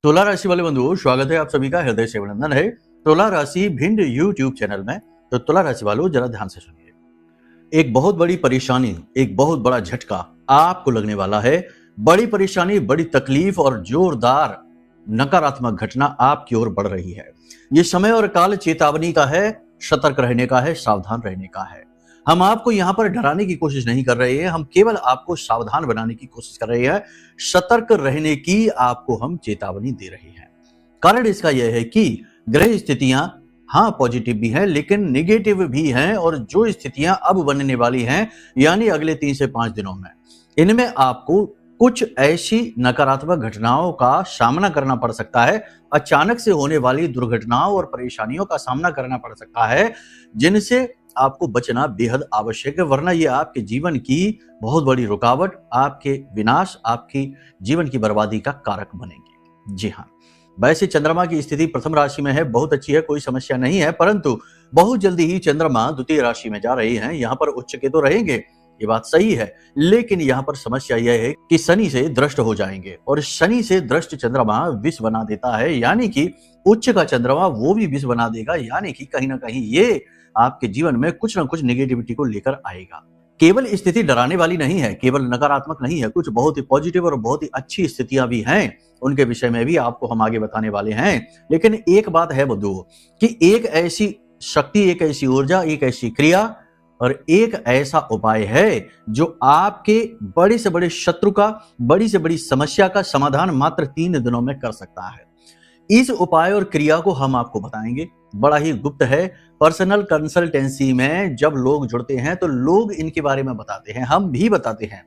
तुला राशि वाले बंधुओं, स्वागत है आप सभी का हृदय से अभिनंदन है। तुला राशि भिंड यूट्यूब चैनल में। तो तुला राशि वालों, जरा ध्यान से सुनिए। एक बहुत बड़ी परेशानी, एक बहुत बड़ा झटका आपको लगने वाला है। बड़ी परेशानी, बड़ी तकलीफ और जोरदार नकारात्मक घटना आपकी ओर बढ़ रही है। ये समय और काल चेतावनी का है, सतर्क रहने का है, सावधान रहने का है। हम आपको यहाँ पर डराने की कोशिश नहीं कर रहे हैं, हम केवल आपको सावधान बनाने की कोशिश कर रहे हैं। सतर्क रहने की आपको हम चेतावनी दे रहे हैं। कारण इसका यह है कि ग्रह स्थितियां हाँ पॉजिटिव भी हैं, लेकिन निगेटिव भी हैं। और जो स्थितियां अब बनने वाली हैं, यानी अगले 3 से 5 दिनों में, इनमें आपको कुछ ऐसी नकारात्मक घटनाओं का सामना करना पड़ सकता है। अचानक से होने वाली दुर्घटनाओं और परेशानियों का सामना करना पड़ सकता है, जिनसे आपको बचना बेहद आवश्यक है। वरना ये आपके जीवन की बहुत बड़ी रुकावट, आपके विनाश, आपकी जीवन की बर्बादी का कारक बनेंगे। जी हाँ, वैसे चंद्रमा की स्थिति प्रथम राशि में है, बहुत अच्छी है, कोई समस्या नहीं है। परंतु बहुत जल्दी ही चंद्रमा द्वितीय राशि में जा रहे हैं। यहाँ पर उच्च के तो रहेंगे, ये बात सही है, लेकिन यहाँ पर समस्या यह है कि शनि से दृष्ट हो जाएंगे। और शनि से दृष्ट चंद्रमा विष बना देता है, यानी कि उच्च का चंद्रमा वो भी विष बना देगा। यानी कि कहीं ना कहीं ये आपके जीवन में कुछ ना कुछ नेगेटिविटी को लेकर आएगा। केवल स्थिति डराने वाली नहीं है, केवल नकारात्मक नहीं है, कुछ बहुत ही पॉजिटिव और बहुत ही अच्छी स्थितियां भी हैं। उनके विषय में भी आपको हम आगे बताने वाले हैं। लेकिन एक बात है बंधुओं कि एक ऐसी शक्ति, एक ऐसी ऊर्जा, एक ऐसी क्रिया और एक ऐसा उपाय है जो आपके बड़े से बड़े शत्रु का, बड़ी से बड़ी समस्या का समाधान मात्र 3 दिनों में कर सकता है। इस उपाय और क्रिया को हम आपको बताएंगे। बड़ा ही गुप्त है। पर्सनल कंसल्टेंसी में जब लोग जुड़ते हैं तो लोग इनके बारे में बताते हैं, हम भी बताते हैं,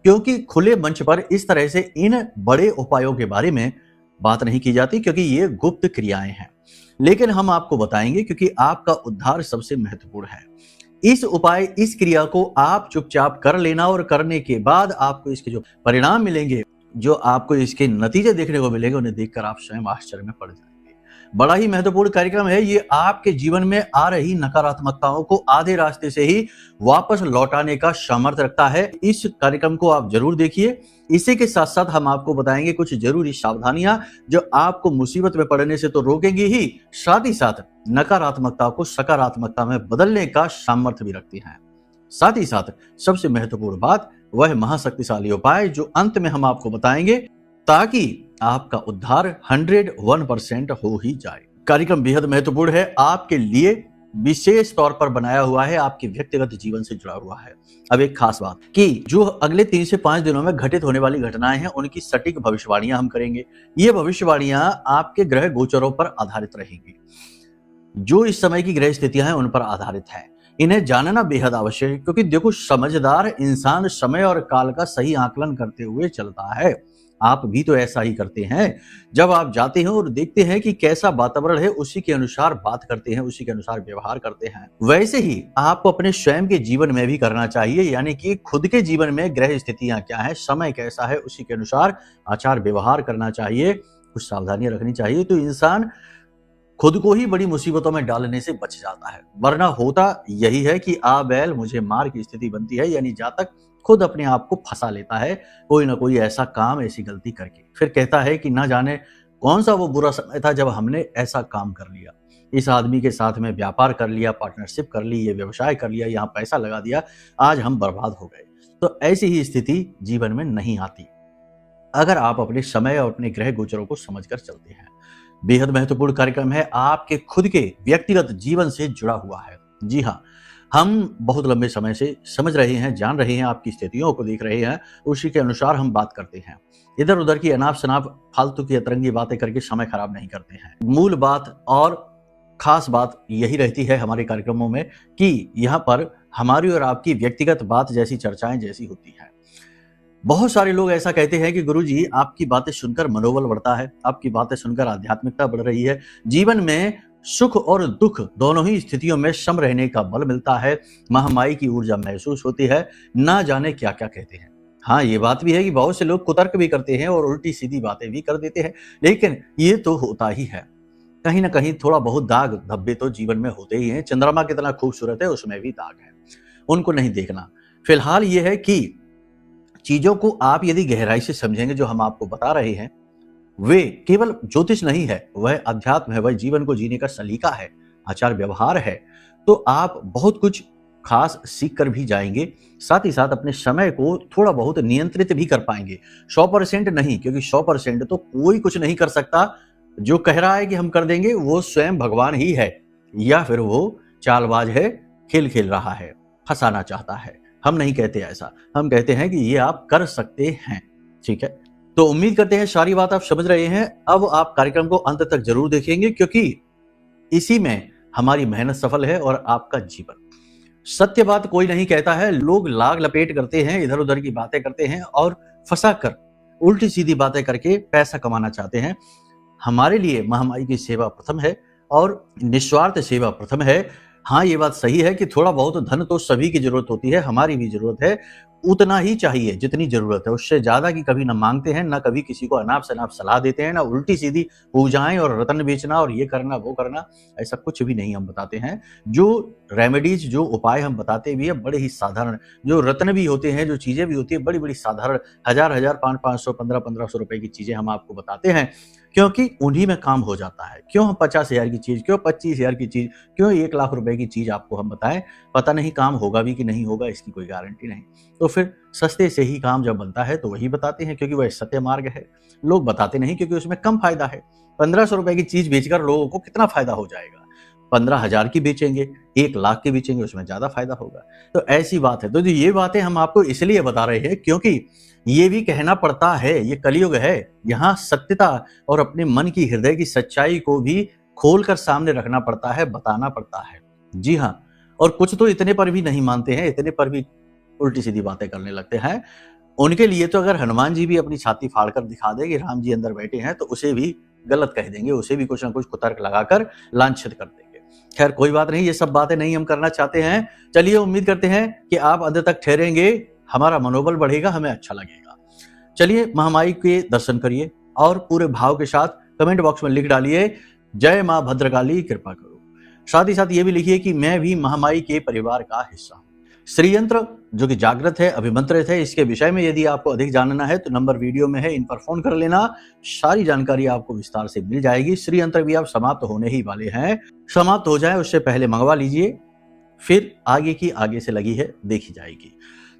क्योंकि खुले मंच पर इस तरह से इन बड़े उपायों के बारे में बात नहीं की जाती, क्योंकि ये गुप्त क्रियाएं हैं। लेकिन हम आपको बताएंगे क्योंकि आपका उद्धार सबसे महत्वपूर्ण है। इस उपाय, इस क्रिया को आप चुपचाप कर लेना और करने के बाद आपको इसके जो परिणाम मिलेंगे, जो आपको इसके नतीजे देखने को मिलेंगे, उन्हें देखकर आप स्वयं आश्चर्य में पड़ जाएंगे। बड़ा ही महत्वपूर्ण कार्यक्रम है ये। आपके जीवन में आ रही नकारात्मकताओं को आधे रास्ते से ही वापस लौटाने का सामर्थ्य रखता है। इस कार्यक्रम को आप जरूर देखिए। इसी के साथ साथ हम आपको बताएंगे कुछ जरूरी सावधानियां जो आपको मुसीबत में पड़ने से तो रोकेंगी ही, साथ ही साथ नकारात्मकता को सकारात्मकता में बदलने का सामर्थ्य भी रखती हैं। साथ ही साथ सबसे महत्वपूर्ण बात, वह महाशक्तिशाली उपाय जो अंत में हम आपको बताएंगे, ताकि आपका उद्धार 101% हो ही जाए। कार्यक्रम बेहद महत्वपूर्ण है, आपके लिए विशेष तौर पर बनाया हुआ है, आपके व्यक्तिगत जीवन से जुड़ा हुआ है। अब एक खास बात कि जो अगले 3 से 5 दिनों में घटित होने वाली घटनाएं हैं, उनकी सटीक भविष्यवाणियां हम करेंगे। ये भविष्यवाणियां आपके ग्रह गोचरों पर आधारित रहेंगी। जो इस समय की ग्रह स्थितियां हैं उन पर आधारित है। इन्हें जानना बेहद आवश्यक है, क्योंकि देखो, समझदार इंसान समय और काल का सही आकलन करते हुए चलता है। आप भी तो ऐसा ही करते हैं। जब आप जाते हैं और देखते हैं कि कैसा वातावरण है, उसी के अनुसार बात करते हैं, उसी के अनुसार व्यवहार करते हैं। वैसे ही आपको अपने स्वयं के जीवन में भी करना चाहिए, यानी कि खुद के जीवन में ग्रह स्थितियां क्या है, समय कैसा है, उसी के अनुसार आचार व्यवहार करना चाहिए, कुछ सावधानियां रखनी चाहिए। तो इंसान खुद को ही बड़ी मुसीबतों में डालने से बच जाता है। वरना होता यही है कि आ बैल मुझे मार की स्थिति बनती है, यानी जातक खुद अपने आप को फंसा लेता है कोई ना कोई ऐसा काम, ऐसी गलती करके। फिर कहता है कि ना जाने कौन सा वो बुरा समय था जब हमने ऐसा काम कर लिया, इस आदमी के साथ में व्यापार कर लिया, पार्टनरशिप कर ली, ये व्यवसाय कर लिया, यहाँ पैसा लगा दिया, आज हम बर्बाद हो गए। तो ऐसी ही स्थिति जीवन में नहीं आती अगर आप अपने समय और अपने ग्रह गोचरों को समझकर चलते हैं। बेहद महत्वपूर्ण कार्यक्रम है, आपके खुद के व्यक्तिगत जीवन से जुड़ा हुआ है। जी हाँ, हम बहुत लंबे समय से समझ रहे हैं, जान रहे हैं, आपकी स्थितियों को देख रहे हैं, उसी के अनुसार हम बात करते हैं। इधर उधर की अनाप शनाप फालतू की अतरंगी बातें करके समय खराब नहीं करते हैं। मूल बात और खास बात यही रहती है हमारे कार्यक्रमों में कि यहाँ पर हमारी और आपकी व्यक्तिगत बात जैसी चर्चाएं जैसी होती हैं। बहुत सारे लोग ऐसा कहते हैं कि गुरुजी, आपकी बातें सुनकर मनोबल बढ़ता है, आपकी बातें सुनकर आध्यात्मिकता बढ़ रही है, जीवन में सुख और दुख दोनों ही स्थितियों में सम रहने का बल मिलता है, महामाई की ऊर्जा महसूस होती है, ना जाने क्या क्या कहते हैं। हाँ, ये बात भी है कि बहुत से लोग कुतर्क भी करते हैं और उल्टी सीधी बातें भी कर देते हैं, लेकिन ये तो होता ही है। कहीं ना कहीं थोड़ा बहुत दाग धब्बे तो जीवन में होते ही हैं। चंद्रमा कितना खूबसूरत है, उसमें भी दाग है, उनको नहीं देखना। फिलहाल ये है कि चीजों को आप यदि गहराई से समझेंगे, जो हम आपको बता रहे हैं, वे केवल ज्योतिष नहीं है, वह अध्यात्म है, वह जीवन को जीने का सलीका है, आचार व्यवहार है। तो आप बहुत कुछ खास सीख कर भी जाएंगे, साथ ही साथ अपने समय को थोड़ा बहुत नियंत्रित भी कर पाएंगे। 100% नहीं, क्योंकि 100% तो कोई कुछ नहीं कर सकता। जो कह रहा है कि हम कर देंगे वो स्वयं भगवान ही है, या फिर वो चालबाज है, खेल खेल रहा है, फंसाना चाहता है। हम नहीं कहते ऐसा, हम कहते हैं कि ये आप कर सकते हैं। ठीक है, तो उम्मीद करते हैं सारी बात आप समझ रहे हैं। अब आप कार्यक्रम को अंत तक जरूर देखेंगे, क्योंकि इसी में हमारी मेहनत सफल है और आपका जीवन। सत्य बात कोई नहीं कहता है, लोग लाग लपेट करते हैं, इधर उधर की बातें करते हैं और फंसा कर उल्टी सीधी बातें करके पैसा कमाना चाहते हैं। हमारे लिए महामाई की सेवा प्रथम है और निस्वार्थ सेवा प्रथम है। हाँ, ये बात सही है कि थोड़ा बहुत धन तो सभी की जरूरत होती है, हमारी भी जरूरत है। उतना ही चाहिए जितनी जरूरत है, उससे ज्यादा की कभी ना मांगते हैं, ना कभी किसी को अनाप शनाप सलाह देते हैं, ना उल्टी सीधी पूजाएं और रत्न बेचना और ये करना वो करना, ऐसा कुछ भी नहीं हम बताते हैं। जो रेमेडीज, जो उपाय हम बताते भी है बड़े ही साधारण, जो रत्न भी होते हैं, जो चीजें भी होती है बड़ी बड़ी साधारण, 1000 500 1500 रुपए की चीजें हम आपको बताते हैं, क्योंकि उन्हीं में काम हो जाता है। क्यों हम 50,000 की चीज, क्यों 25,000 की चीज, क्यों 1,00,000 रुपए की चीज आपको हम बताएं? पता नहीं काम होगा भी कि नहीं होगा, इसकी कोई गारंटी नहीं। तो फिर सस्ते से ही काम जब बनता है तो वही बताते हैं, क्योंकि वह सत्य मार्ग है। लोग बताते नहीं क्योंकि उसमें कम फायदा है। 1500 रुपए की चीज बेचकर लोगों को कितना फायदा हो जाएगा? 15,000 की बेचेंगे, 1,00,000 की बेचेंगे, उसमें ज्यादा फायदा होगा। तो ऐसी बात है। तो ये बातें हम आपको इसलिए बता रहे हैं क्योंकि ये भी कहना पड़ता है, ये कलयुग है। यहाँ सत्यता और अपने मन की, हृदय की सच्चाई को भी खोलकर सामने रखना पड़ता है, बताना पड़ता है। जी हाँ, और कुछ तो इतने पर भी नहीं मानते हैं, इतने पर भी उल्टी सीधी बातें करने लगते हैं। उनके लिए तो अगर हनुमान जी भी अपनी छाती फाड़कर दिखा दे कि राम जी अंदर बैठे हैं, तो उसे भी गलत कह देंगे, उसे भी कुछ ना कुछ कुतर्क लगाकर लांछित कर देंगे। खैर कोई बात नहीं, ये सब बातें नहीं हम करना चाहते हैं। चलिए, उम्मीद करते हैं कि आप अंत तक ठहरेंगे, हमारा मनोबल बढ़ेगा, हमें अच्छा लगेगा। चलिए, महामाई के दर्शन करिए और पूरे भाव के साथ कमेंट बॉक्स में लिख डालिए, जय मां भद्रकाली कृपा करो। साथ ही साथ ये भी लिखिए कि मैं भी महामाई के परिवार का हिस्सा हूं। श्री यंत्र जो कि जागृत है, अभिमंत्रित है, इसके विषय में यदि आपको अधिक जानना है तो नंबर वीडियो में है, इन पर फोन कर लेना, सारी जानकारी आपको विस्तार से मिल जाएगी। श्री यंत्र भी आप समाप्त होने ही वाले हैं, समाप्त हो जाए उससे पहले मंगवा लीजिए, फिर आगे की आगे से लगी है देखी जाएगी।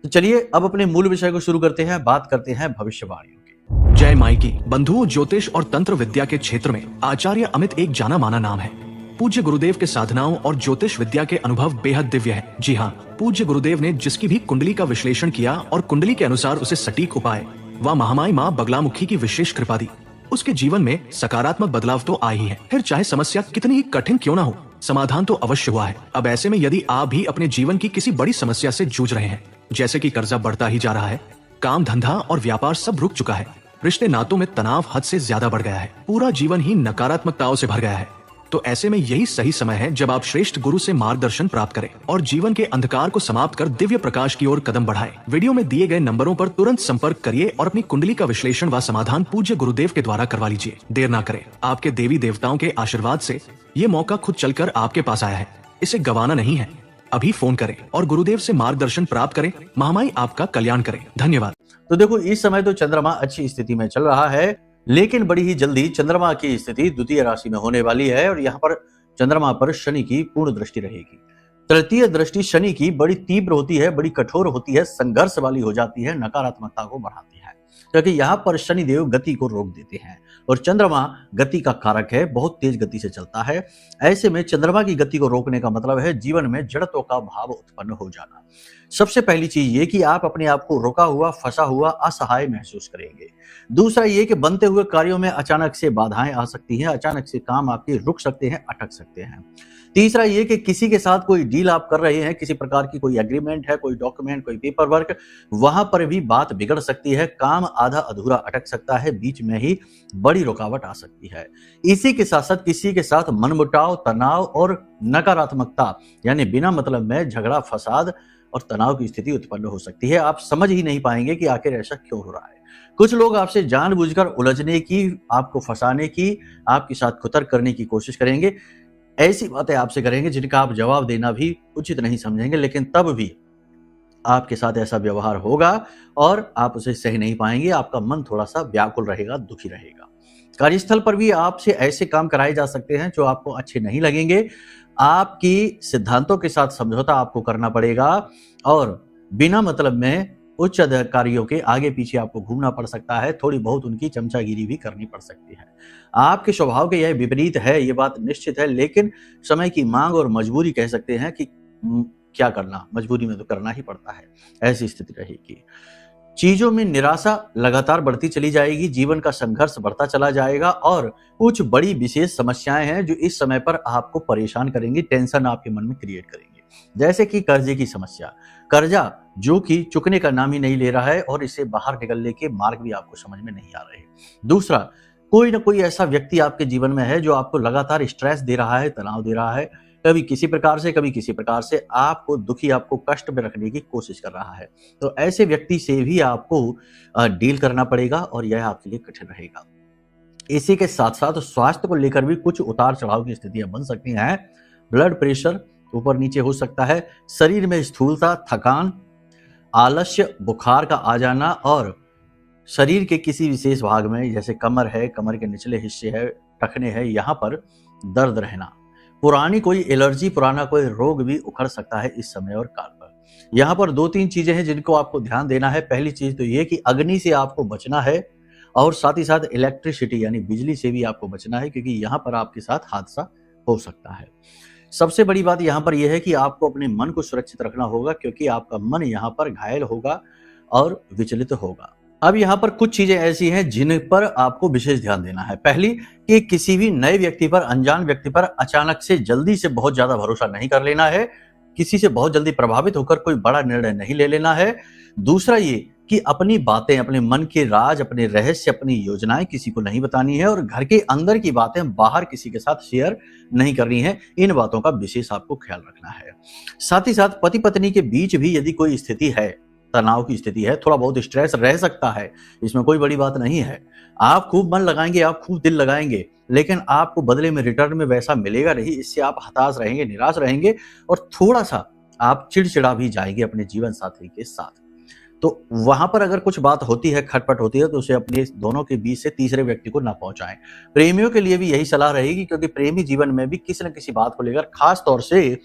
तो चलिए अब अपने मूल विषय को शुरू करते हैं, बात करते हैं भविष्यवाणियों की। जय माई की। बंधुओं, ज्योतिष और तंत्र विद्या के क्षेत्र में आचार्य अमित एक जाना माना नाम है। पूज्य गुरुदेव के साधनाओं और ज्योतिष विद्या के अनुभव बेहद दिव्य है। जी हाँ, पूज्य गुरुदेव ने जिसकी भी कुंडली का विश्लेषण किया और कुंडली के अनुसार उसे सटीक उपाय व महामाई माँ बगलामुखी की विशेष कृपा दी, उसके जीवन में सकारात्मक बदलाव तो आ ही है। फिर चाहे समस्या कितनी ही कठिन क्यों ना हो, समाधान तो अवश्य हुआ है। अब ऐसे में यदि आप भी अपने जीवन की किसी बड़ी समस्या से जूझ रहे हैं, जैसे कि कर्जा बढ़ता ही जा रहा है, काम धंधा और व्यापार सब रुक चुका है, रिश्ते नातों में तनाव हद से ज्यादा बढ़ गया है, पूरा जीवन ही नकारात्मकताओं से भर गया है, तो ऐसे में यही सही समय है जब आप श्रेष्ठ गुरु से मार्गदर्शन प्राप्त करें और जीवन के अंधकार को समाप्त कर दिव्य प्रकाश की ओर कदम बढ़ाएं। वीडियो में दिए गए नंबरों पर तुरंत संपर्क करिए और अपनी कुंडली का विश्लेषण व समाधान पूज्य गुरुदेव के द्वारा करवा लीजिए। देर ना करें, आपके देवी देवताओं के आशीर्वाद से ये मौका खुद चलकर आपके पास आया है, इसे गंवाना नहीं है। अभी फोन करें और गुरुदेव से मार्गदर्शन प्राप्त करें। महामाई आपका कल्याण करें। धन्यवाद। तो देखो, इस समय तो चंद्रमा अच्छी स्थिति में चल रहा है, लेकिन बड़ी ही जल्दी चंद्रमा की स्थिति द्वितीय राशि में होने वाली है और यहाँ पर चंद्रमा पर शनि की पूर्ण दृष्टि रहेगी। तृतीय दृष्टि शनि की बड़ी तीव्र होती है, बड़ी कठोर होती है, संघर्ष वाली हो जाती है, नकारात्मकता को बढ़ाती है, क्योंकि यहाँ पर शनि देव गति को रोक देते हैं और चंद्रमा गति का कारक है, बहुत तेज गति से चलता है। ऐसे में चंद्रमा की गति को रोकने का मतलब है जीवन में जड़त्व का भाव उत्पन्न हो जाना। सबसे पहली चीज ये कि आप अपने आप को रोका हुआ, फंसा हुआ, असहाय महसूस करेंगे। दूसरा ये कि बनते हुए कार्यों में अचानक से बाधाएं आ सकती हैं, अचानक से काम आपके रुक सकते हैं, अटक सकते हैं। तीसरा ये कि किसी के साथ कोई डील आप कर रहे हैं, किसी प्रकार की कोई एग्रीमेंट है, कोई डॉक्यूमेंट, कोई पेपर वर्क, वहां पर भी बात बिगड़ सकती है, काम आधा अधूरा अटक सकता है, बीच में ही बड़ी रुकावट आ सकती है। इसी के साथ साथ किसी के साथ मनमुटाव, तनाव और नकारात्मकता यानी बिना मतलब में झगड़ा, फसाद और तनाव की स्थिति उत्पन्न हो सकती है। आप समझ ही नहीं पाएंगे कि आखिर ऐसा क्यों हो रहा है। कुछ लोग आपसे जानबूझकर उलझने की, आपको फंसाने की, आपके साथ कुतर्क करने की कोशिश करेंगे। ऐसी बातें आपसे करेंगे जिनका आप जवाब देना भी उचित नहीं समझेंगे, लेकिन तब भी आपके साथ ऐसा व्यवहार होगा और आप उसे सह नहीं पाएंगे। आपका मन थोड़ा सा व्याकुल रहेगा, दुखी रहेगा। कार्यस्थल पर भी आपसे ऐसे काम कराए जा सकते हैं जो आपको अच्छे नहीं लगेंगे। आपकी सिद्धांतों के साथ समझौता आपको करना पड़ेगा और बिना मतलब में उच्च अधिकारियों के आगे पीछे आपको घूमना पड़ सकता है, थोड़ी बहुत उनकी चमचागिरी भी करनी पड़ सकती है। आपके स्वभाव के यह विपरीत है, ये बात निश्चित है, लेकिन समय की मांग और मजबूरी कह सकते हैं कि क्या करना, मजबूरी में तो करना ही पड़ता है, ऐसी स्थिति रहेगी। चीजों में निराशा लगातार बढ़ती चली जाएगी, जीवन का संघर्ष बढ़ता चला जाएगा और कुछ बड़ी विशेष समस्याएं हैं जो इस समय पर आपको परेशान करेंगी, टेंशन आपके मन में क्रिएट करेंगे। जैसे कि कर्जे की समस्या, कर्जा जो कि चुकने का नाम ही नहीं ले रहा है और इससे बाहर निकलने के मार्ग भी आपको समझ में नहीं आ रहे। दूसरा, कोई ना कोई ऐसा व्यक्ति आपके जीवन में है जो आपको लगातार स्ट्रेस दे रहा है, तनाव दे रहा है, कभी किसी प्रकार से कभी किसी प्रकार से आपको दुखी, आपको कष्ट में रखने की कोशिश कर रहा है। तो ऐसे व्यक्ति से भी आपको डील करना पड़ेगा और यह आपके लिए कठिन रहेगा। इसी के साथ साथ स्वास्थ्य को लेकर भी कुछ उतार चढ़ाव की स्थितियां बन सकती हैं। ब्लड प्रेशर ऊपर नीचे हो सकता है, शरीर में स्थूलता, थकान, आलस्य, बुखार का आ जाना और शरीर के किसी विशेष भाग में जैसे कमर है, कमर के निचले हिस्से है, टखने है, यहाँ पर दर्द रहना। पुरानी कोई एलर्जी, पुराना कोई रोग भी उखड़ सकता है इस समय और काल पर। यहाँ पर 2-3 चीजें हैं जिनको आपको ध्यान देना है। पहली चीज तो ये कि अग्नि से आपको बचना है और साथ ही साथ इलेक्ट्रिसिटी यानी बिजली से भी आपको बचना है, क्योंकि यहाँ पर आपके साथ हादसा हो सकता है। सबसे बड़ी बात यहाँ पर यह है कि आपको अपने मन को सुरक्षित रखना होगा, क्योंकि आपका मन यहाँ पर घायल होगा और विचलित होगा। अब यहाँ पर कुछ चीजें ऐसी हैं जिन पर आपको विशेष ध्यान देना है। पहली, कि किसी भी नए व्यक्ति पर, अनजान व्यक्ति पर अचानक से जल्दी से बहुत ज्यादा भरोसा नहीं कर लेना है। किसी से बहुत जल्दी प्रभावित होकर कोई बड़ा निर्णय नहीं ले लेना है। दूसरा ये कि अपनी बातें, अपने मन के राज, अपने रहस्य, अपनी योजनाएं किसी को नहीं बतानी है और घर के अंदर की बातें बाहर किसी के साथ शेयर नहीं करनी है। इन बातों का विशेष आपको ख्याल रखना है। साथ ही साथ पति पत्नी के बीच भी यदि कोई स्थिति है, तनाव की स्थिति है, थोड़ा बहुत स्ट्रेस रह सकता है, इसमें कोई बड़ी बात नहीं है। आप खूब मन लगाएंगे, आप खूब दिल लगाएंगे, लेकिन आपको बदले में रिटर्न में वैसा मिलेगा नहीं। इससे आप हताश रहेंगे, निराश रहेंगे और थोड़ा सा आप चिड़चिड़ा भी जाएंगे अपने जीवन साथी के साथ। तो वहां पर अगर कुछ बात होती है, खटपट होती है, तो उसे अपने दोनों के बीच से तीसरे व्यक्ति को ना पहुंचाएं। प्रेमियों के लिए भी यही सलाह रहेगी, क्योंकि प्रेमी जीवन में भी किसी न किसी बात को लेकर, खास तौर से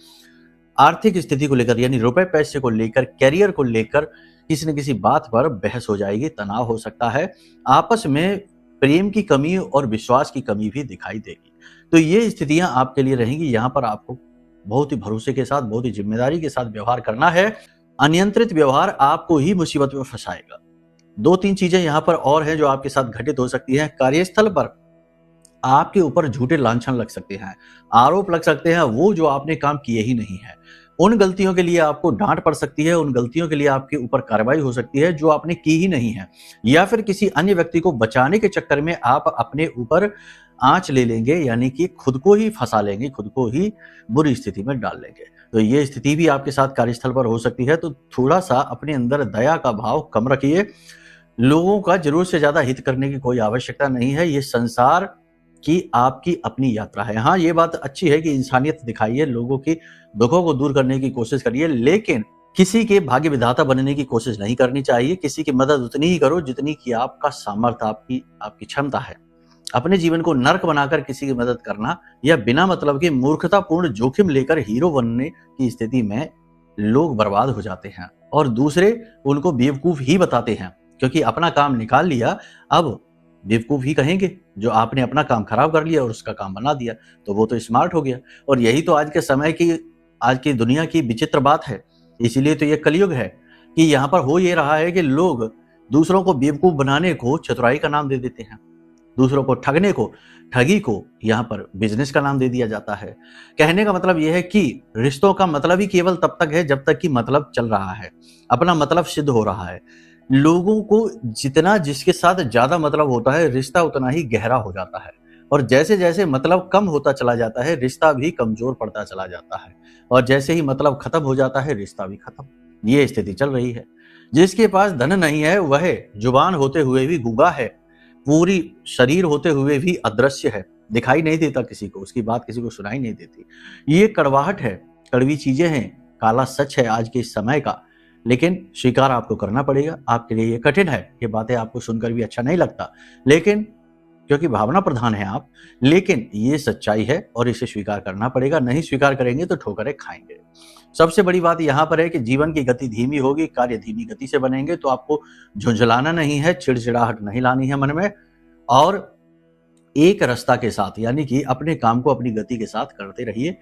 आर्थिक स्थिति को लेकर यानी रुपए पैसे को लेकर, कैरियर को लेकर किसी न किसी बात पर बहस हो जाएगी, तनाव हो सकता है। आपस में प्रेम की कमी और विश्वास की कमी भी दिखाई देगी। तो ये स्थितियां आपके लिए रहेंगी। यहाँ पर आपको बहुत ही भरोसे के साथ, बहुत ही जिम्मेदारी के साथ व्यवहार करना है। अनियंत्रित व्यवहार आपको ही मुसीबत में फंसाएगा। 2-3 चीजें यहाँ पर और हैं जो आपके साथ घटित हो सकती हैं। कार्यस्थल पर आपके ऊपर झूठे लांछन लग सकते हैं, आरोप लग सकते हैं, वो जो आपने काम किए ही नहीं है। उन गलतियों के लिए आपको डांट पड़ सकती है, उन गलतियों के लिए आपके ऊपर कार्रवाई हो सकती है जो आपने की ही नहीं है, या फिर किसी अन्य व्यक्ति को बचाने के चक्कर में आप अपने ऊपर आंच ले लेंगे, यानी कि खुद को ही फंसा लेंगे, खुद को ही बुरी स्थिति में डाल लेंगे। तो ये स्थिति भी आपके साथ कार्यस्थल पर हो सकती है। तो थोड़ा सा अपने अंदर दया का भाव कम रखिए। लोगों का जरूरत से ज्यादा हित करने की कोई आवश्यकता नहीं है। ये संसार की आपकी अपनी यात्रा है। हाँ, ये बात अच्छी है कि इंसानियत दिखाइए, लोगों की दुखों को दूर करने की कोशिश करिए, लेकिन किसी के भाग्य विधाता बनने की कोशिश नहीं करनी चाहिए। किसी की मदद उतनी ही करो जितनी की आपका सामर्थ्य, आपकी क्षमता है। अपने जीवन को नर्क बनाकर किसी की मदद करना या बिना मतलब के मूर्खतापूर्ण जोखिम लेकर हीरो बनने की स्थिति में लोग बर्बाद हो जाते हैं और दूसरे उनको बेवकूफ ही बताते हैं, क्योंकि अपना काम निकाल लिया, अब बेवकूफ ही कहेंगे। जो आपने अपना काम खराब कर लिया और उसका काम बना दिया, तो वो तो स्मार्ट हो गया। और यही तो आज के समय की, आज की दुनिया की विचित्र बात है। इसीलिए तो ये कलयुग है कि यहाँ पर हो ये रहा है कि लोग दूसरों को बेवकूफ बनाने को चतुराई का नाम दे देते हैं, दूसरों को ठगने को, ठगी को यहाँ पर बिजनेस का नाम दे दिया जाता है। कहने का मतलब यह है कि रिश्तों का मतलब ही केवल तब तक है जब तक कि मतलब चल रहा है, अपना मतलब सिद्ध हो रहा है। लोगों को जितना जिसके साथ ज्यादा मतलब होता है, रिश्ता उतना ही गहरा हो जाता है, और जैसे जैसे मतलब कम होता चला जाता है, रिश्ता भी कमजोर पड़ता चला जाता है, और जैसे ही मतलब खत्म हो जाता है, रिश्ता भी खत्म। ये स्थिति चल रही है। जिसके पास धन नहीं है वह जुबान होते हुए भी गूंगा है, पूरी शरीर होते हुए भी अदृश्य है, दिखाई नहीं देता किसी को, उसकी बात किसी को सुनाई नहीं देती। ये कड़वाहट है, कड़वी चीजें हैं, काला सच है आज के इस समय का, लेकिन स्वीकार आपको करना पड़ेगा। आपके लिए ये कठिन है, ये बातें आपको सुनकर भी अच्छा नहीं लगता, लेकिन क्योंकि भावना प्रधान है आप, लेकिन ये सच्चाई है और इसे स्वीकार करना पड़ेगा। नहीं स्वीकार करेंगे तो ठोकरें खाएंगे। सबसे बड़ी बात यहां पर है कि जीवन की गति धीमी होगी, कार्य धीमी गति से बनेंगे, तो आपको झुंझलाना नहीं है, चिड़चिड़ाहट नहीं लानी है मन में, और एक रास्ता के साथ, यानी कि अपने काम को अपनी गति के साथ करते रहिए।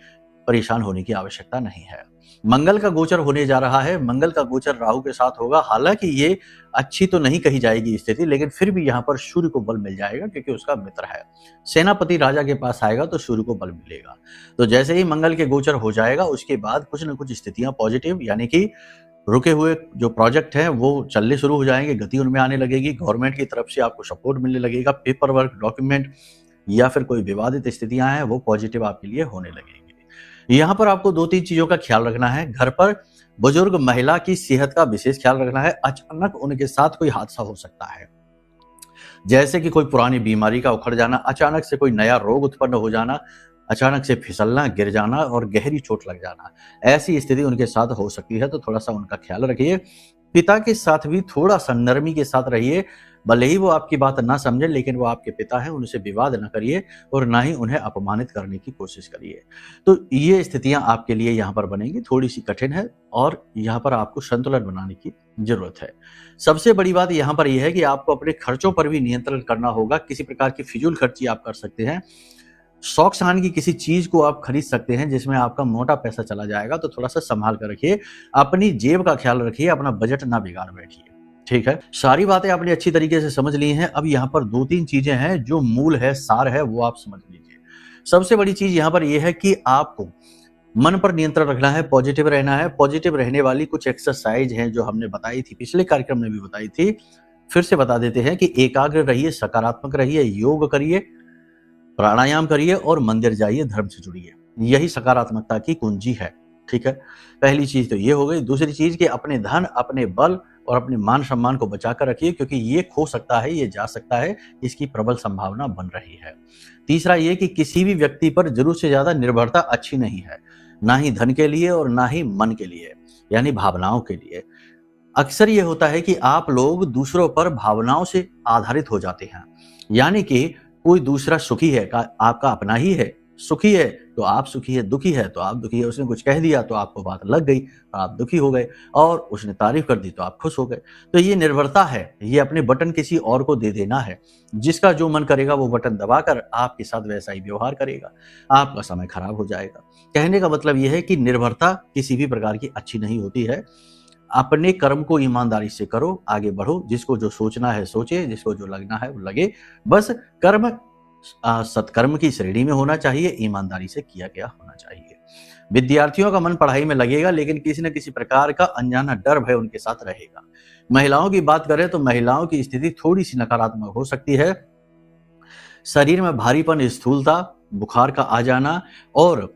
परेशान होने की आवश्यकता नहीं है। मंगल का गोचर होने जा रहा है, मंगल का गोचर राहु के साथ होगा। हालांकि ये अच्छी तो नहीं कही जाएगी स्थिति, लेकिन फिर भी यहाँ पर सूर्य को बल मिल जाएगा क्योंकि उसका मित्र है। सेनापति राजा के पास आएगा तो सूर्य को बल मिलेगा। तो जैसे ही मंगल के गोचर हो जाएगा उसके बाद कुछ न कुछ स्थितियां पॉजिटिव, यानी कि रुके हुए जो प्रोजेक्ट हैं वो चलने शुरू हो जाएंगे, गति उनमें आने लगेगी। गवर्नमेंट की तरफ से आपको सपोर्ट मिलने लगेगा। पेपर वर्क, डॉक्यूमेंट या फिर कोई विवादित स्थितियां हैं वो पॉजिटिव आपके लिए होने लगेंगी। यहाँ पर आपको 2-3 चीजों का ख्याल रखना है। घर पर बुजुर्ग महिला की सेहत का विशेष ख्याल रखना है। अचानक उनके साथ कोई हादसा हो सकता है, जैसे कि कोई पुरानी बीमारी का उखड़ जाना, अचानक से कोई नया रोग उत्पन्न हो जाना, अचानक से फिसलना, गिर जाना और गहरी चोट लग जाना। ऐसी स्थिति उनके साथ हो सकती है, तो थोड़ा सा उनका ख्याल रखिए। पिता के साथ भी थोड़ा सा नरमी के साथ रहिए। भले ही वो आपकी बात ना समझे, लेकिन वो आपके पिता हैं, उनसे विवाद न करिए और ना ही उन्हें अपमानित करने की कोशिश करिए। तो ये स्थितियां आपके लिए यहाँ पर बनेंगी, थोड़ी सी कठिन है और यहाँ पर आपको संतुलन बनाने की जरूरत है। सबसे बड़ी बात यहाँ पर यह है कि आपको अपने खर्चों पर भी नियंत्रण करना होगा। किसी प्रकार की फिजूल खर्ची आप कर सकते हैं। शौक शान की किसी चीज को आप खरीद सकते हैं जिसमें आपका मोटा पैसा चला जाएगा, तो थोड़ा सा संभाल कर रखिए। अपनी जेब का ख्याल रखिए, अपना बजट ना बिगाड़ बैठिए। ठीक है, सारी बातें आपने अच्छी तरीके से समझ ली हैं। अब यहाँ पर 2-3 चीजें हैं जो मूल है, सार है, वो आप समझ लीजिए। सबसे बड़ी चीज यहाँ पर यह है कि आपको मन पर नियंत्रण रखना है, पॉजिटिव रहना है। पॉजिटिव रहने वाली कुछ एक्सरसाइज हैं जो हमने बताई थी, पिछले कार्यक्रम में भी बताई थी, फिर से बता देते हैं कि एकाग्र रहिए, सकारात्मक रहिए, योग करिए, प्राणायाम करिए और मंदिर जाइए, धर्म से जुड़िए। यही सकारात्मकता की कुंजी है। ठीक है, पहली चीज तो ये हो गई। दूसरी चीज कि अपने धन, अपने बल और अपने मान सम्मान को बचाकर रखिए, क्योंकि ये खो सकता है, ये जा सकता है, इसकी प्रबल संभावना बन रही है। तीसरा ये कि किसी भी व्यक्ति पर जरूरत से ज्यादा निर्भरता अच्छी नहीं है, ना ही धन के लिए और ना ही मन के लिए, यानी भावनाओं के लिए। अक्सर ये होता है कि आप लोग दूसरों पर भावनाओं से आधारित हो जाते हैं, यानी कि कोई दूसरा सुखी है, आपका अपना ही है, सुखी है तो आप सुखी है, दुखी है तो आप दुखी है। उसने कुछ कह दिया तो आपको बात लग गई, आप दुखी हो गए, और उसने तारीफ कर दी तो आप खुश हो गए। तो ये निर्भरता है, ये अपने बटन किसी और को दे देना है। जिसका जो मन करेगा वो बटन दबाकर आपके साथ वैसा ही व्यवहार करेगा, आपका समय खराब हो जाएगा। कहने का मतलब यह है कि निर्भरता किसी भी प्रकार की अच्छी नहीं होती है। अपने कर्म को ईमानदारी से करो, आगे बढ़ो। जिसको जो सोचना है सोचे, जिसको जो लगना है वो लगे। बस कर्म सत्कर्म की श्रेणी में होना चाहिए, ईमानदारी से किया गया होना चाहिए। विद्यार्थियों का मन पढ़ाई में लगेगा, लेकिन किसी न किसी प्रकार का अनजाना डर भय उनके साथ रहेगा। महिलाओं की बात करें तो महिलाओं की स्थिति थोड़ी सी नकारात्मक हो सकती है। शरीर में भारीपन, स्थूलता, बुखार का आ जाना और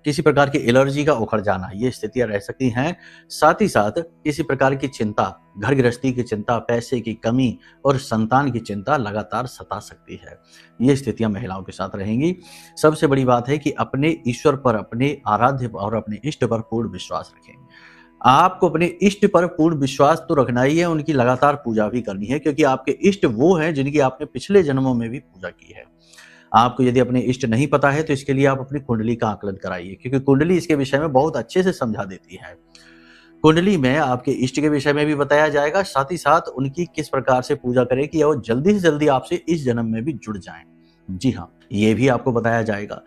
किसी प्रकार की एलर्जी का उखड़ जाना, ये स्थितियां रह सकती हैं। साथ ही साथ किसी प्रकार की चिंता, घर गृहस्थी की चिंता, पैसे की कमी और संतान की चिंता लगातार सता सकती है। ये स्थितियां महिलाओं के साथ रहेंगी। सबसे बड़ी बात है कि अपने ईश्वर पर, अपने आराध्य और अपने इष्ट पर पूर्ण विश्वास रखें। आपको अपने इष्ट पर पूर्ण विश्वास तो रखना ही है, उनकी लगातार पूजा भी करनी है, क्योंकि आपके इष्ट वो हैं जिनकी आपने पिछले जन्मों में भी पूजा की है। आपको यदि अपने इष्ट नहीं पता है तो इसके लिए आप अपनी कुंडली का आकलन कराइए, क्योंकि कुंडली इसके विषय में बहुत अच्छे से समझा देती है। कुंडली में आपके इष्ट के विषय में भी बताया जाएगा, साथ ही साथ उनकी किस प्रकार से पूजा करें कि वो जल्दी से जल्दी आपसे इस जन्म में भी जुड़ जाएं। जी हाँ, ये भी आपको बताया जाएगा।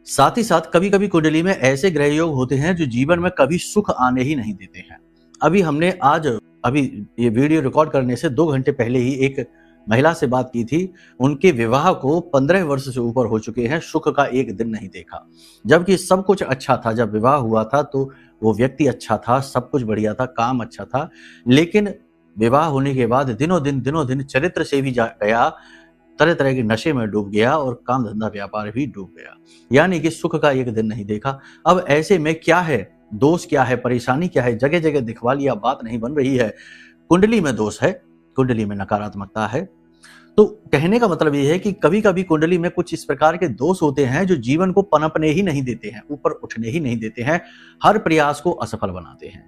साथ ही साथ कभी कभी कुंडली में ऐसे ग्रह योग होते हैं जो जीवन में कभी सुख आने ही नहीं देते हैं। अभी ये वीडियो रिकॉर्ड करने से 2 घंटे पहले ही एक महिला से बात की थी। उनके विवाह को 15 वर्ष से ऊपर हो चुके हैं, सुख का एक दिन नहीं देखा, जबकि सब कुछ अच्छा था। जब विवाह हुआ था तो वो व्यक्ति अच्छा था, सब कुछ बढ़िया था, काम अच्छा था, लेकिन विवाह होने के बाद दिनों दिन चरित्र से भी गया, तरह तरह के नशे में डूब गया और काम धंधा व्यापार भी डूब गया, यानी कि सुख का एक दिन नहीं देखा। अब ऐसे में क्या है, दोष क्या है, परेशानी क्या है? जगह जगह दिखवा लिया, बात नहीं बन रही है। कुंडली में दोष है, कुंडली में नकारात्मकता है। तो कहने का मतलब यह है कि कभी कभी कुंडली में कुछ इस प्रकार के दोष होते हैं जो जीवन को पनपने ही नहीं देते हैं, ऊपर उठने ही नहीं देते हैं, हर प्रयास को असफल बनाते हैं।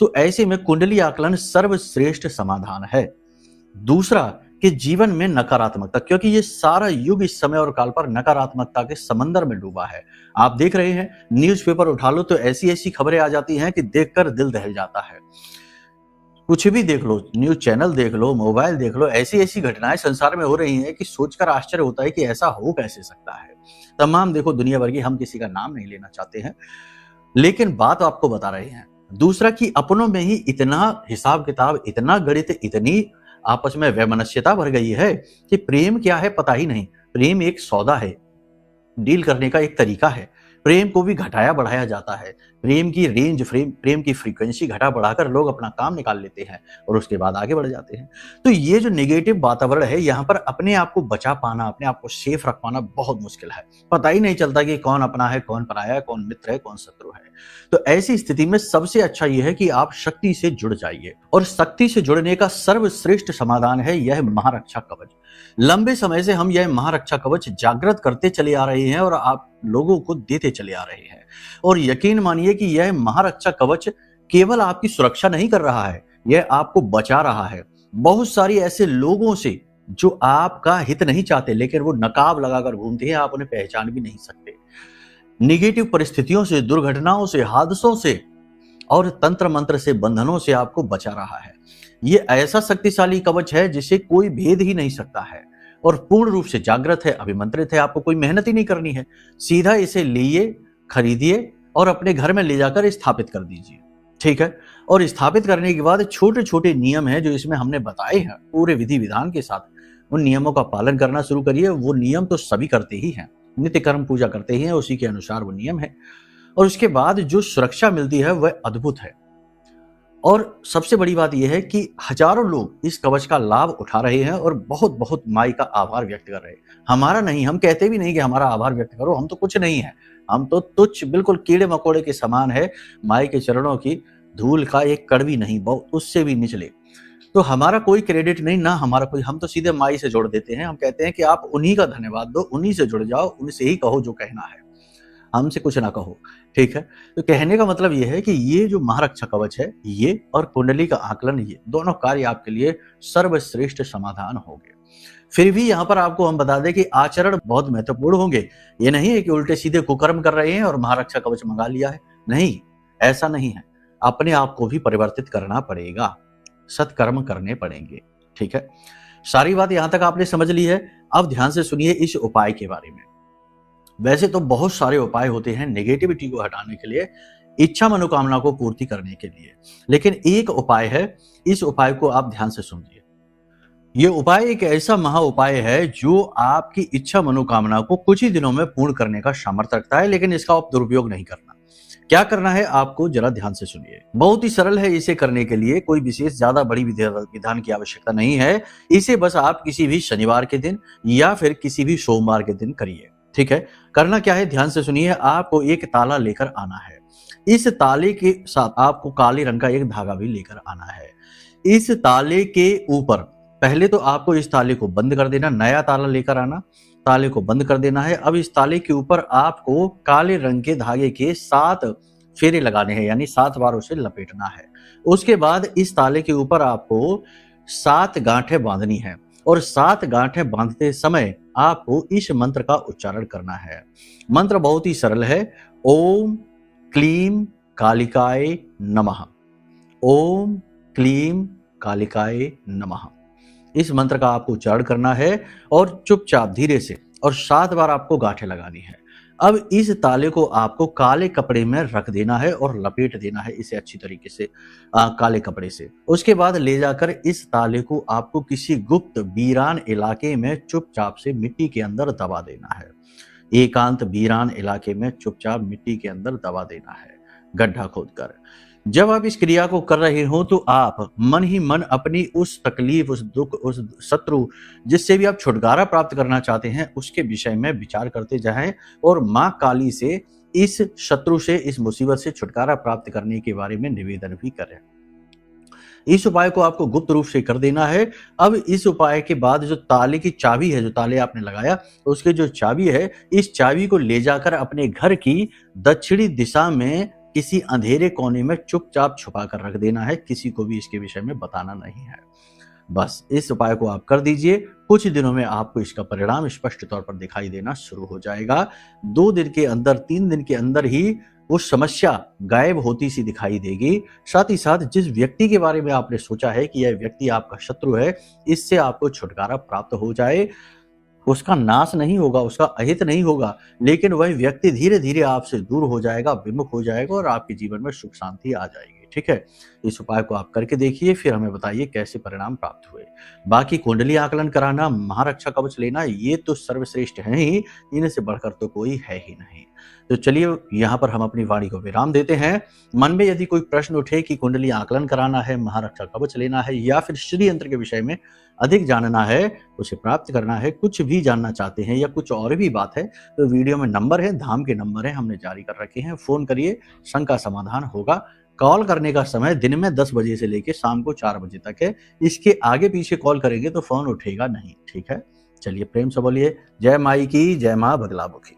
तो ऐसे में कुंडली आकलन सर्वश्रेष्ठ समाधान है। दूसरा कि जीवन में नकारात्मकता, क्योंकि ये सारा युग इस समय और काल पर नकारात्मकता के समंदर में डूबा है। आप देख रहे हैं, न्यूज़पेपर उठा लो तो ऐसी-ऐसी खबरें आ जाती हैं कि देखकर दिल दहल जाता है। कुछ भी देख लो, न्यूज़ चैनल देख लो, मोबाइल देख लो, ऐसी-ऐसी घटनाएं संसार में हो रही हैं कि सोचकर आश्चर्य होता है कि ऐसा हो कैसे सकता है। तमाम देखो दुनिया भर की, हम किसी का नाम नहीं लेना चाहते हैं, लेकिन बात आपको बता रहे हैं। दूसरा कि अपनों में ही इतना हिसाब-किताब, इतना गणित, इतनी आपस में वैमनस्यता भर गई है कि प्रेम क्या है पता ही नहीं। प्रेम एक सौदा है, डील करने का एक तरीका है। प्रेम को भी घटाया बढ़ाया जाता है। प्रेम की रेंज, प्रेम की फ्रीक्वेंसी घटा बढ़ाकर लोग अपना काम निकाल लेते हैं और उसके बाद आगे बढ़ जाते हैं। तो ये जो नेगेटिव वातावरण है, यहाँ पर अपने आप को बचा पाना, अपने आप को सेफ रख पाना बहुत मुश्किल है। पता ही नहीं चलता कि कौन अपना है, कौन पराया है, कौन मित्र है, कौन शत्रु है। तो ऐसी स्थिति में सबसे अच्छा ये है कि आप शक्ति से जुड़ जाइए, और शक्ति से जुड़ने का सर्वश्रेष्ठ समाधान है यह महारक्षा कवच। लंबे समय से हम यह महारक्षा कवच जागृत करते चले आ रहे हैं और आप लोगों को देते चले आ रहे हैं। और यकीन मानिए कि यह महारक्षा कवच केवल आपकी सुरक्षा नहीं कर रहा है, यह आपको बचा रहा है बहुत सारी ऐसे लोगों से जो आपका हित नहीं चाहते, लेकिन वो नकाब लगाकर घूमते हैं, आप उन्हें पहचान भी नहीं सकते। निगेटिव परिस्थितियों से, दुर्घटनाओं से, हादसों से और तंत्र मंत्र से, बंधनों से आपको बचा रहा है। ये ऐसा शक्तिशाली कवच है जिसे कोई भेद ही नहीं सकता है और पूर्ण रूप से जागृत है, अभिमंत्रित है। आपको कोई मेहनत ही नहीं करनी है, सीधा इसे लिए, खरीदिए और अपने घर में ले जाकर स्थापित कर दीजिए। ठीक है, और स्थापित करने के बाद छोटे छोटे नियम हैं जो इसमें हमने बताए हैं, पूरे विधि विधान के साथ उन नियमों का पालन करना शुरू करिए। वो नियम तो सभी करते ही हैं, नित्य कर्म पूजा करते ही हैं, उसी के अनुसार वो नियम है। और उसके बाद जो सुरक्षा मिलती है वह अद्भुत है। और सबसे बड़ी बात यह है कि हजारों लोग इस कवच का लाभ उठा रहे हैं और बहुत बहुत माई का आभार व्यक्त कर रहे हैं। हमारा नहीं, हम कहते भी नहीं कि हमारा आभार व्यक्त करो, हम तो कुछ नहीं है, हम तो तुच्छ, बिल्कुल कीड़े मकोड़े के समान है, माई के चरणों की धूल का एक कण भी नहीं, बहुत उससे भी निचले। तो हमारा कोई क्रेडिट नहीं, ना हमारा कोई, हम तो सीधे माई से जोड़ देते हैं। हम कहते हैं कि आप उन्हीं का धन्यवाद दो, उन्हीं से जुड़ जाओ, उनसे ही कहो जो कहना है, हमसे कुछ ना कहो। ठीक है, तो कहने का मतलब यह है कि ये जो महारक्षा कवच है, ये और कुंडली का आकलन, ये दोनों कार्य आपके लिए सर्वश्रेष्ठ समाधान होंगे। फिर भी यहाँ पर आपको हम बता दें कि आचरण बहुत महत्वपूर्ण होंगे। ये नहीं है कि उल्टे सीधे कुकर्म कर रहे हैं और महारक्षा कवच मंगा लिया है, नहीं, ऐसा नहीं है। अपने आप को भी परिवर्तित करना पड़ेगा, सत्कर्म करने पड़ेंगे। ठीक है, सारी बात यहां तक आपने समझ ली है। अब ध्यान से सुनिए इस उपाय के बारे में। वैसे तो बहुत सारे उपाय होते हैं नेगेटिविटी को हटाने के लिए, इच्छा मनोकामना को पूर्ति करने के लिए, लेकिन एक उपाय है, इस उपाय को आप ध्यान से सुनिए। यह उपाय एक ऐसा महा उपाय है जो आपकी इच्छा मनोकामना को कुछ ही दिनों में पूर्ण करने का सामर्थ्य रखता है, लेकिन इसका आप दुरुपयोग नहीं करना। क्या करना है आपको, जरा ध्यान से सुनिए। बहुत ही सरल है, इसे करने के लिए कोई विशेष ज्यादा बड़ी विधान की आवश्यकता नहीं है। इसे बस आप किसी भी शनिवार के दिन या फिर किसी भी सोमवार के दिन करिए। ठीक है, करना क्या है, ध्यान से सुनिए। आपको एक ताला लेकर आना है। इस ताले के साथ आपको काले रंग का एक धागा भी लेकर आना है। इस ताले के ऊपर पहले तो आपको इस ताले को बंद कर देना, नया ताला लेकर आना, ताले को बंद कर देना है। अब इस ताले के ऊपर आपको काले रंग के धागे के 7 फेरे लगाने हैं, यानी 7 बार उसे लपेटना है। उसके बाद इस ताले के ऊपर आपको 7 गांठें बांधनी है और 7 गांठें बांधते समय आपको इस मंत्र का उच्चारण करना है। मंत्र बहुत ही सरल है, ओम क्लीम कालिकाय नमः। ओम क्लीम कालिकाय नमः, इस मंत्र का आपको उच्चारण करना है और चुपचाप धीरे से, और 7 बार आपको गांठें लगानी है। अब इस ताले को आपको काले कपड़े में रख देना है और लपेट देना है इसे अच्छी तरीके से काले कपड़े से। उसके बाद ले जाकर इस ताले को आपको किसी गुप्त वीरान इलाके में चुपचाप से मिट्टी के अंदर दबा देना है। एकांत वीरान इलाके में चुपचाप मिट्टी के अंदर दबा देना है, गड्ढा खोदकर। जब आप इस क्रिया को कर रहे हो तो आप मन ही मन अपनी उस तकलीफ, उस दुख, उस शत्रु जिससे भी आप छुटकारा प्राप्त करना चाहते हैं उसके विषय में विचार करते जाएं और मां काली से इस शत्रु से, इस मुसीबत से छुटकारा प्राप्त करने के बारे में निवेदन भी करें। इस उपाय को आपको गुप्त रूप से कर देना है। अब इस उपाय के बाद जो ताले की चाबी है, जो ताले आपने लगाया उसके जो चाबी है, इस चाबी को ले जाकर अपने घर की दक्षिणी दिशा में किसी अंधेरे कोने में चुपचाप छुपा कर रख देना है। किसी को भी इसके विषय में बताना नहीं है। बस इस उपाय को आप कर दीजिए, कुछ दिनों में आपको इसका परिणाम स्पष्ट तौर पर दिखाई देना शुरू हो जाएगा। 2 दिन के अंदर, 3 दिन के अंदर ही वो समस्या गायब होती सी दिखाई देगी। साथ ही साथ जिस व्यक्ति के बारे में आपने सोचा है कि यह व्यक्ति आपका शत्रु है, इससे आपको छुटकारा प्राप्त हो जाए। उसका नाश नहीं होगा, उसका अहित नहीं होगा, लेकिन वह व्यक्ति धीरे-धीरे आपसे दूर हो जाएगा, विमुख हो जाएगा और आपके जीवन में सुख शांति आ जाएगी। ठीक है? इस उपाय को आप करके देखिए, फिर हमें बताइए कैसे परिणाम प्राप्त हुए। बाकी कुंडली आकलन कराना, महारक्षा कवच लेना, ये तो सर्वश्रेष्ठ है ही, इनसे बढ़कर तो कोई है ही नहीं। तो चलिए यहाँ पर हम अपनी वाणी को विराम देते हैं। मन में यदि कोई प्रश्न उठे कि कुंडली आकलन कराना है, महारक्षा कवच लेना है या फिर श्री यंत्र के विषय में अधिक जानना है, उसे प्राप्त करना है, कुछ भी जानना चाहते हैं या कुछ और भी बात है, तो वीडियो में नंबर है, धाम के नंबर है, हमने जारी कर रखे हैं। फ़ोन करिए, शंका समाधान होगा। कॉल करने का समय दिन में 10 बजे से लेके शाम को 4 बजे तक है। इसके आगे पीछे कॉल करेंगे तो फ़ोन उठेगा नहीं। ठीक है? चलिए प्रेम से बोलिए, जय माई की, जय माँ बगलामुखी।